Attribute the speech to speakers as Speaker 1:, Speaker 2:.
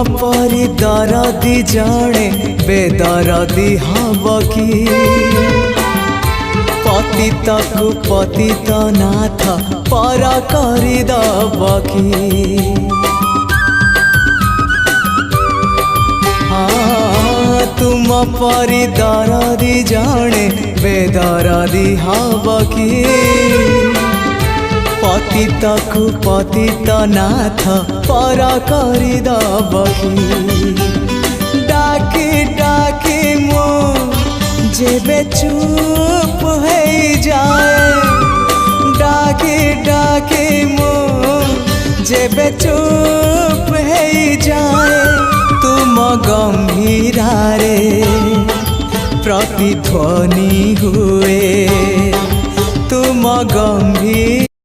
Speaker 1: परी दरदी जड़े बेदरदी हब कि पतित को पतित नाथ पर करदब कि तुम परी दरदी जड़े बेदरदी हब कि पतित को पतित नाथ पर करदब कि डाकी डाकी मो जेबे चुप हो जाए डाकी डाकी मो जेबे चुप हो जाए तुम गंभीरारे प्रतिध्वनि हुए तुम गंभीर